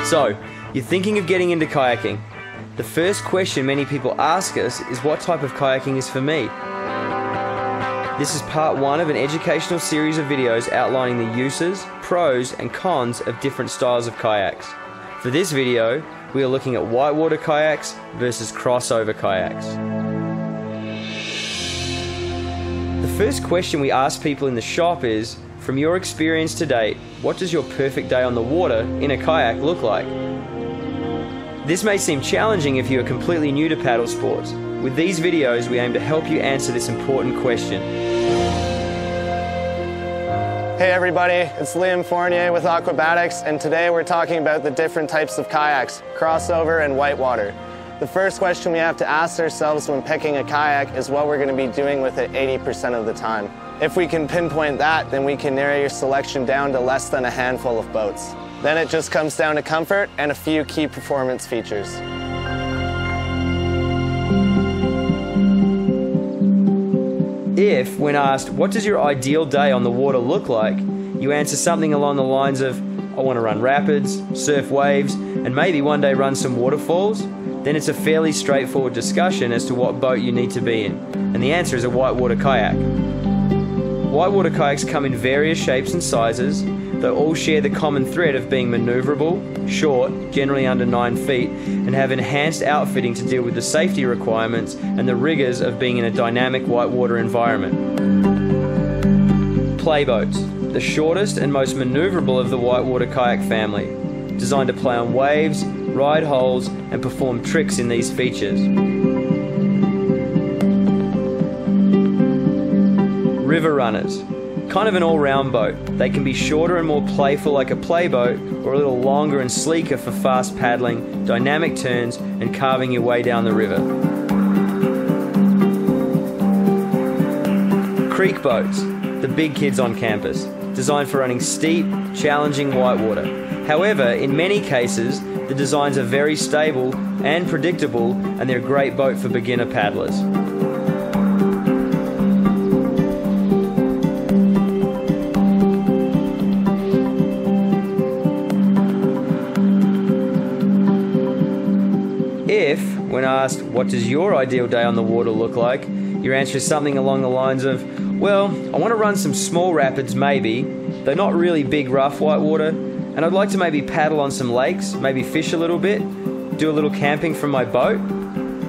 So, you're thinking of getting into kayaking. The first question many people ask us is what type of kayaking is for me? This is part one of an educational series of videos outlining the uses, pros and cons of different styles of kayaks. For this video, we are looking at whitewater kayaks versus crossover kayaks. The first question we ask people in the shop is, from your experience to date, what does your perfect day on the water in a kayak look like? This may seem challenging if you are completely new to paddle sports. With these videos, we aim to help you answer this important question. Hey everybody, it's Liam Fournier with Aquabatics, and today we're talking about the different types of kayaks, crossover and whitewater. The first question we have to ask ourselves when picking a kayak is what we're going to be doing with it 80% of the time. If we can pinpoint that, then we can narrow your selection down to less than a handful of boats. Then it just comes down to comfort and a few key performance features. If, when asked, what does your ideal day on the water look like, you answer something along the lines of, I want to run rapids, surf waves, and maybe one day run some waterfalls, then it's a fairly straightforward discussion as to what boat you need to be in. And the answer is a whitewater kayak. Whitewater kayaks come in various shapes and sizes, though all share the common thread of being maneuverable, short, generally under 9 feet, and have enhanced outfitting to deal with the safety requirements and the rigors of being in a dynamic whitewater environment. Playboats, the shortest and most maneuverable of the whitewater kayak family, designed to play on waves, ride holes, and perform tricks in these features. River runners, kind of an all-round boat. They can be shorter and more playful like a playboat, or a little longer and sleeker for fast paddling, dynamic turns, and carving your way down the river. Creek boats, the big kids on campus, designed for running steep, challenging whitewater. However, in many cases, the designs are very stable and predictable, and they're a great boat for beginner paddlers. If, when asked, what does your ideal day on the water look like, your answer is something along the lines of, well, I want to run some small rapids maybe, though not really big rough whitewater, and I'd like to maybe paddle on some lakes, maybe fish a little bit, do a little camping from my boat,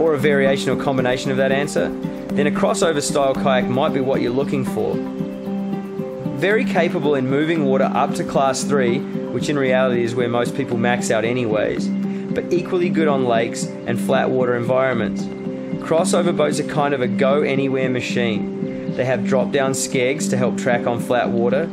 or a variation or combination of that answer, then a crossover style kayak might be what you're looking for. Very capable in moving water up to class 3, which in reality is where most people max out anyways, but equally good on lakes and flat water environments. Crossover boats are kind of a go-anywhere machine. They have drop-down skegs to help track on flat water,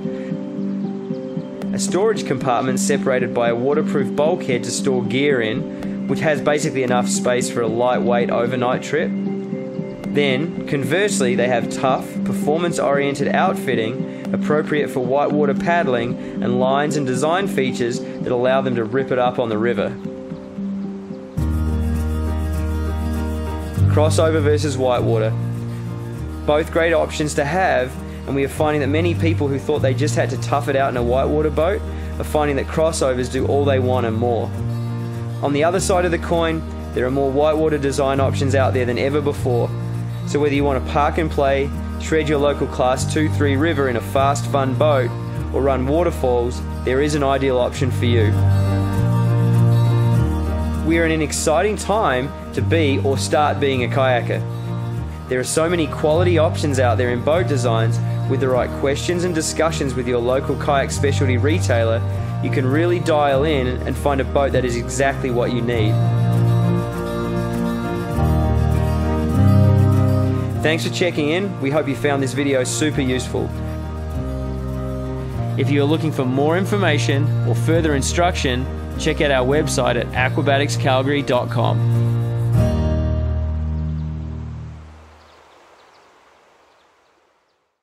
a storage compartment separated by a waterproof bulkhead to store gear in, which has basically enough space for a lightweight overnight trip. Then, conversely, they have tough, performance-oriented outfitting appropriate for whitewater paddling and lines and design features that allow them to rip it up on the river. Crossover versus whitewater. Both great options to have, and we are finding that many people who thought they just had to tough it out in a whitewater boat are finding that crossovers do all they want and more. On the other side of the coin, there are more whitewater design options out there than ever before. So whether you want to park and play, shred your local class 2-3 river in a fast, fun boat, or run waterfalls, there is an ideal option for you. We are in an exciting time to be or start being a kayaker. There are so many quality options out there in boat designs. With the right questions and discussions with your local kayak specialty retailer, you can really dial in and find a boat that is exactly what you need. Thanks for checking in. We hope you found this video super useful. If you are looking for more information or further instruction, check out our website at aquabaticscalgary.com.